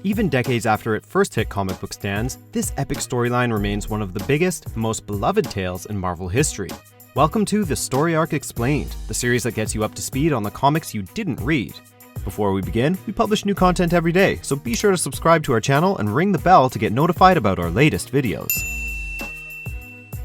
Even decades after it first hit comic book stands, this epic storyline remains one of the biggest, most beloved tales in Marvel history. Welcome to The Story Arc Explained, the series that gets you up to speed on the comics you didn't read. Before we begin, we publish new content every day, so be sure to subscribe to our channel and ring the bell to get notified about our latest videos.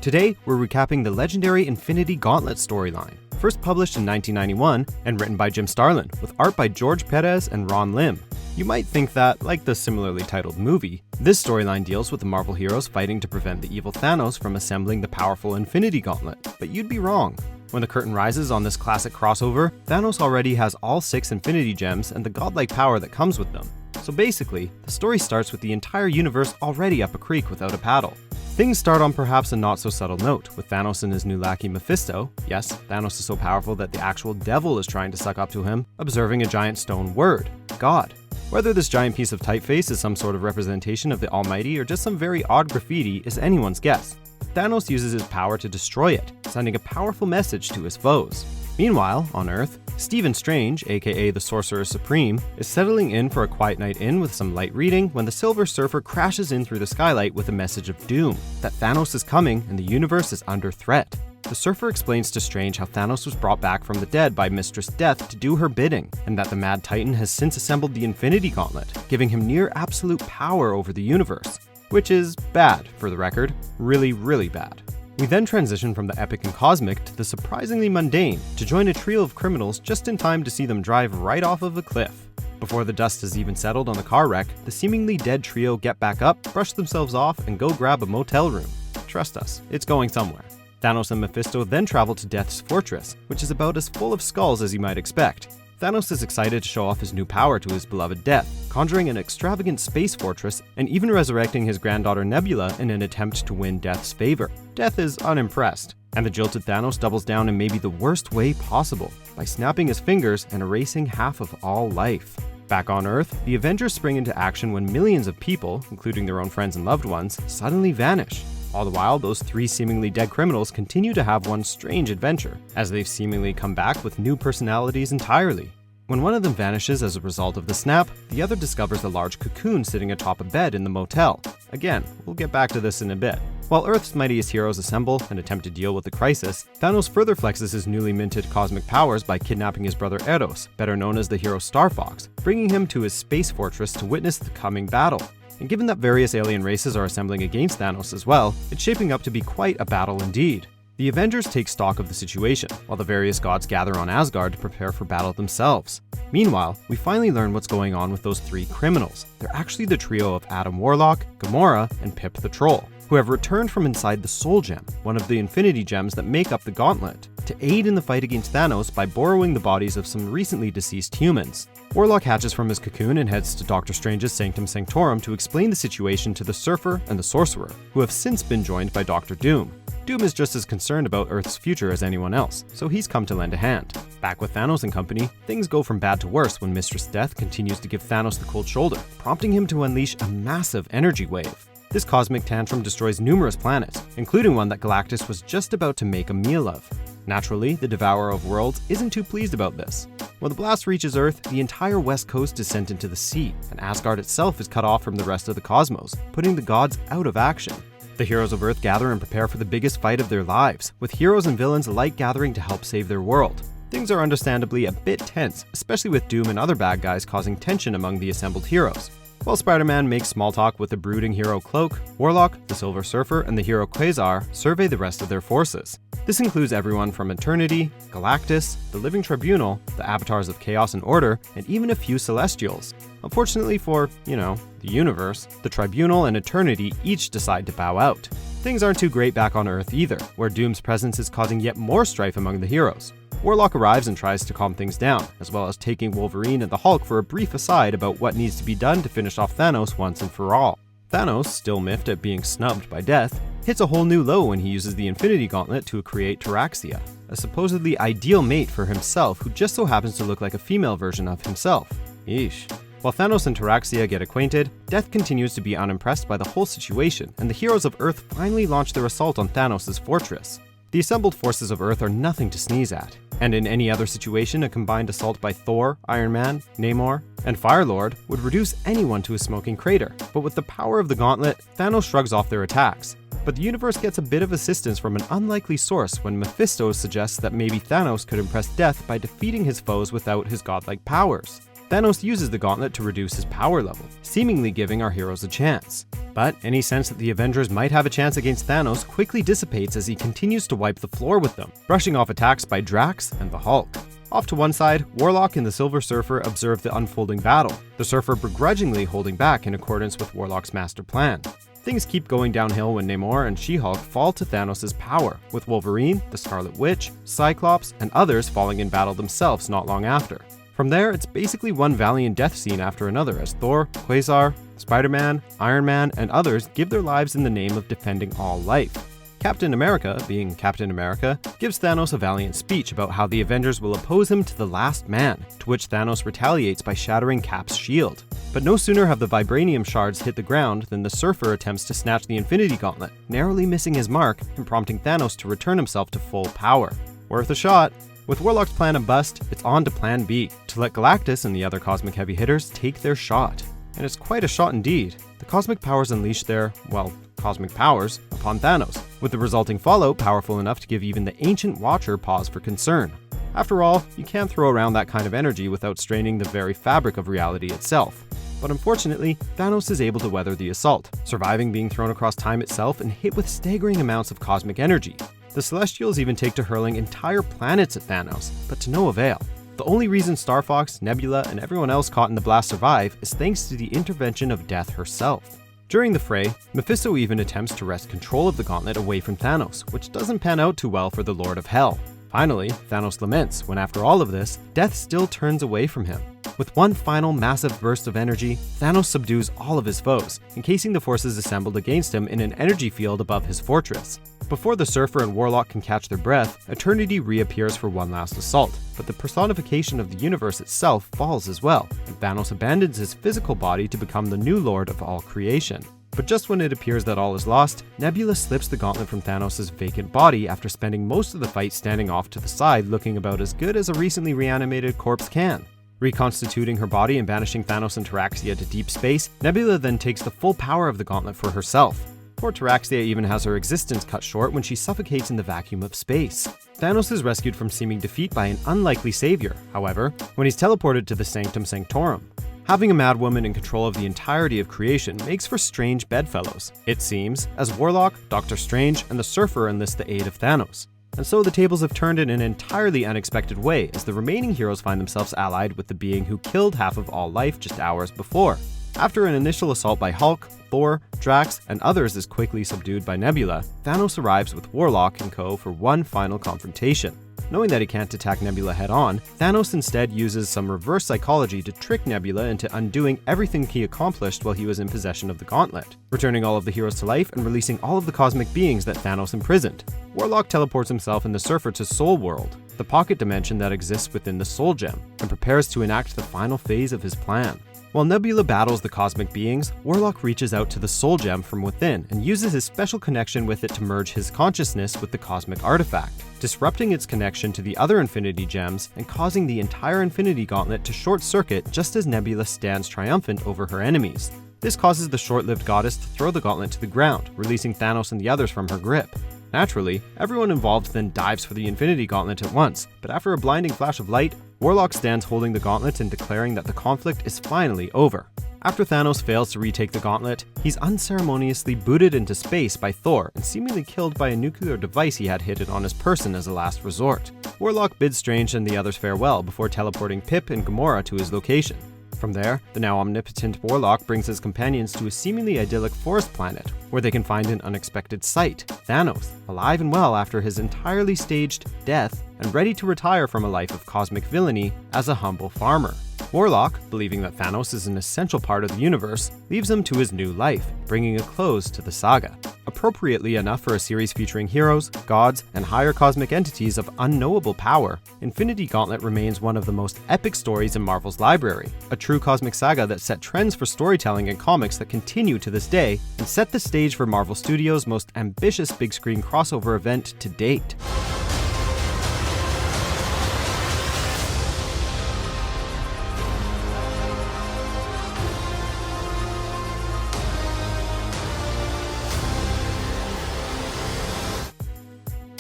Today, we're recapping the legendary Infinity Gauntlet storyline, first published in 1991 and written by Jim Starlin, with art by George Perez and Ron Lim. You might think that, like the similarly titled movie, this storyline deals with the Marvel heroes fighting to prevent the evil Thanos from assembling the powerful Infinity Gauntlet, but you'd be wrong. When the curtain rises on this classic crossover, Thanos already has all 6 Infinity Gems and the godlike power that comes with them. So basically, the story starts with the entire universe already up a creek without a paddle. Things start on perhaps a not-so-subtle note, with Thanos and his new lackey Mephisto, yes, Thanos is so powerful that the actual devil is trying to suck up to him, observing a giant stone word, God. Whether this giant piece of typeface is some sort of representation of the Almighty or just some very odd graffiti is anyone's guess. Thanos uses his power to destroy it, sending a powerful message to his foes. Meanwhile, on Earth, Stephen Strange, aka the Sorcerer Supreme, is settling in for a quiet night in with some light reading when the Silver Surfer crashes in through the skylight with a message of doom, that Thanos is coming and the universe is under threat. The Surfer explains to Strange how Thanos was brought back from the dead by Mistress Death to do her bidding, and that the Mad Titan has since assembled the Infinity Gauntlet, giving him near absolute power over the universe. Which is bad, for the record. Really, really bad. We then transition from the epic and cosmic to the surprisingly mundane to join a trio of criminals just in time to see them drive right off of a cliff. Before the dust has even settled on the car wreck, the seemingly dead trio get back up, brush themselves off, and go grab a motel room. Trust us, it's going somewhere. Thanos and Mephisto then travel to Death's fortress, which is about as full of skulls as you might expect. Thanos is excited to show off his new power to his beloved Death, conjuring an extravagant space fortress and even resurrecting his granddaughter Nebula in an attempt to win Death's favor. Death is unimpressed, and the jilted Thanos doubles down in maybe the worst way possible, by snapping his fingers and erasing half of all life. Back on Earth, the Avengers spring into action when millions of people, including their own friends and loved ones, suddenly vanish. All the while, those 3 seemingly dead criminals continue to have one strange adventure, as they've seemingly come back with new personalities entirely. When one of them vanishes as a result of the snap, the other discovers a large cocoon sitting atop a bed in the motel. Again, we'll get back to this in a bit. While Earth's mightiest heroes assemble and attempt to deal with the crisis, Thanos further flexes his newly minted cosmic powers by kidnapping his brother Eros, better known as the hero Star Fox, bringing him to his space fortress to witness the coming battle. And given that various alien races are assembling against Thanos as well, it's shaping up to be quite a battle indeed. The Avengers take stock of the situation, while the various gods gather on Asgard to prepare for battle themselves. Meanwhile, we finally learn what's going on with those 3 criminals. They're actually the trio of Adam Warlock, Gamora, and Pip the Troll, who have returned from inside the Soul Gem, one of the Infinity Gems that make up the Gauntlet, to aid in the fight against Thanos by borrowing the bodies of some recently deceased humans. Warlock hatches from his cocoon and heads to Doctor Strange's Sanctum Sanctorum to explain the situation to the Surfer and the Sorcerer, who have since been joined by Doctor Doom. Doom is just as concerned about Earth's future as anyone else, so he's come to lend a hand. Back with Thanos and company, things go from bad to worse when Mistress Death continues to give Thanos the cold shoulder, prompting him to unleash a massive energy wave. This cosmic tantrum destroys numerous planets, including one that Galactus was just about to make a meal of. Naturally, the Devourer of Worlds isn't too pleased about this. When the blast reaches Earth, the entire west coast is sent into the sea, and Asgard itself is cut off from the rest of the cosmos, putting the gods out of action. The heroes of Earth gather and prepare for the biggest fight of their lives, with heroes and villains alike gathering to help save their world. Things are understandably a bit tense, especially with Doom and other bad guys causing tension among the assembled heroes. While Spider-Man makes small talk with the brooding hero Cloak, Warlock, the Silver Surfer, and the hero Quasar survey the rest of their forces. This includes everyone from Eternity, Galactus, the Living Tribunal, the Avatars of Chaos and Order, and even a few Celestials. Unfortunately for, the universe, the Tribunal and Eternity each decide to bow out. Things aren't too great back on Earth either, where Doom's presence is causing yet more strife among the heroes. Warlock arrives and tries to calm things down, as well as taking Wolverine and the Hulk for a brief aside about what needs to be done to finish off Thanos once and for all. Thanos, still miffed at being snubbed by Death, hits a whole new low when he uses the Infinity Gauntlet to create Taraxia, a supposedly ideal mate for himself who just so happens to look like a female version of himself. Yeesh. While Thanos and Taraxia get acquainted, Death continues to be unimpressed by the whole situation, and the heroes of Earth finally launch their assault on Thanos' fortress. The assembled forces of Earth are nothing to sneeze at, and in any other situation a combined assault by Thor, Iron Man, Namor, and Firelord would reduce anyone to a smoking crater. But with the power of the gauntlet, Thanos shrugs off their attacks. But the universe gets a bit of assistance from an unlikely source when Mephisto suggests that maybe Thanos could impress death by defeating his foes without his godlike powers. Thanos uses the gauntlet to reduce his power level, seemingly giving our heroes a chance. But any sense that the Avengers might have a chance against Thanos quickly dissipates as he continues to wipe the floor with them, brushing off attacks by Drax and the Hulk. Off to one side, Warlock and the Silver Surfer observe the unfolding battle, the Surfer begrudgingly holding back in accordance with Warlock's master plan. Things keep going downhill when Namor and She-Hulk fall to Thanos' power, with Wolverine, the Scarlet Witch, Cyclops, and others falling in battle themselves not long after. From there, it's basically one Valiant death scene after another as Thor, Quasar, Spider-Man, Iron Man, and others give their lives in the name of defending all life. Captain America, being Captain America, gives Thanos a valiant speech about how the Avengers will oppose him to the last man, to which Thanos retaliates by shattering Cap's shield. But no sooner have the vibranium shards hit the ground than the Surfer attempts to snatch the Infinity Gauntlet, narrowly missing his mark and prompting Thanos to return himself to full power. Worth a shot. With Warlock's plan a bust, it's on to plan B, to let Galactus and the other cosmic heavy hitters take their shot. And it's quite a shot indeed. The cosmic powers unleash their, well, cosmic powers upon Thanos, with the resulting fallout powerful enough to give even the ancient Watcher pause for concern. After all, you can't throw around that kind of energy without straining the very fabric of reality itself. But unfortunately, Thanos is able to weather the assault, surviving being thrown across time itself and hit with staggering amounts of cosmic energy. The Celestials even take to hurling entire planets at Thanos, but to no avail. The only reason Star Fox, Nebula, and everyone else caught in the blast survive is thanks to the intervention of Death herself. During the fray, Mephisto even attempts to wrest control of the gauntlet away from Thanos, which doesn't pan out too well for the Lord of Hell. Finally, Thanos laments when after all of this, Death still turns away from him. With one final massive burst of energy, Thanos subdues all of his foes, encasing the forces assembled against him in an energy field above his fortress. Before the Surfer and Warlock can catch their breath, Eternity reappears for one last assault, but the personification of the universe itself falls as well, and Thanos abandons his physical body to become the new lord of all creation. But just when it appears that all is lost, Nebula slips the gauntlet from Thanos' vacant body after spending most of the fight standing off to the side looking about as good as a recently reanimated corpse can. Reconstituting her body and banishing Thanos and Taraxia to deep space, Nebula then takes the full power of the gauntlet for herself. Poor Taraxia even has her existence cut short when she suffocates in the vacuum of space. Thanos is rescued from seeming defeat by an unlikely savior, however, when he's teleported to the Sanctum Sanctorum. Having a madwoman in control of the entirety of creation makes for strange bedfellows, it seems, as Warlock, Doctor Strange, and the Surfer enlist the aid of Thanos. And so the tables have turned in an entirely unexpected way as the remaining heroes find themselves allied with the being who killed half of all life just hours before. After an initial assault by Hulk, Thor, Drax, and others is quickly subdued by Nebula, Thanos arrives with Warlock and co. for one final confrontation. Knowing that he can't attack Nebula head-on, Thanos instead uses some reverse psychology to trick Nebula into undoing everything he accomplished while he was in possession of the gauntlet, returning all of the heroes to life and releasing all of the cosmic beings that Thanos imprisoned. Warlock teleports himself and the Surfer to Soul World, the pocket dimension that exists within the Soul Gem, and prepares to enact the final phase of his plan. While Nebula battles the cosmic beings, Warlock reaches out to the Soul Gem from within and uses his special connection with it to merge his consciousness with the cosmic artifact, disrupting its connection to the other Infinity Gems and causing the entire Infinity Gauntlet to short-circuit just as Nebula stands triumphant over her enemies. This causes the short-lived goddess to throw the gauntlet to the ground, releasing Thanos and the others from her grip. Naturally, everyone involved then dives for the Infinity Gauntlet at once, but after a blinding flash of light, Warlock stands holding the gauntlet and declaring that the conflict is finally over. After Thanos fails to retake the gauntlet, he's unceremoniously booted into space by Thor and seemingly killed by a nuclear device he had hidden on his person as a last resort. Warlock bids Strange and the others farewell before teleporting Pip and Gamora to his location. From there, the now omnipotent Warlock brings his companions to a seemingly idyllic forest planet, where they can find an unexpected sight, Thanos, alive and well after his entirely staged death and ready to retire from a life of cosmic villainy as a humble farmer. Warlock, believing that Thanos is an essential part of the universe, leaves him to his new life, bringing a close to the saga. Appropriately enough for a series featuring heroes, gods, and higher cosmic entities of unknowable power, Infinity Gauntlet remains one of the most epic stories in Marvel's library, a true cosmic saga that set trends for storytelling in comics that continue to this day, and set the stage for Marvel Studios' most ambitious big-screen crossover event to date.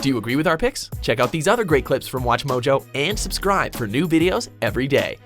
Do you agree with our picks? Check out these other great clips from WatchMojo and subscribe for new videos every day.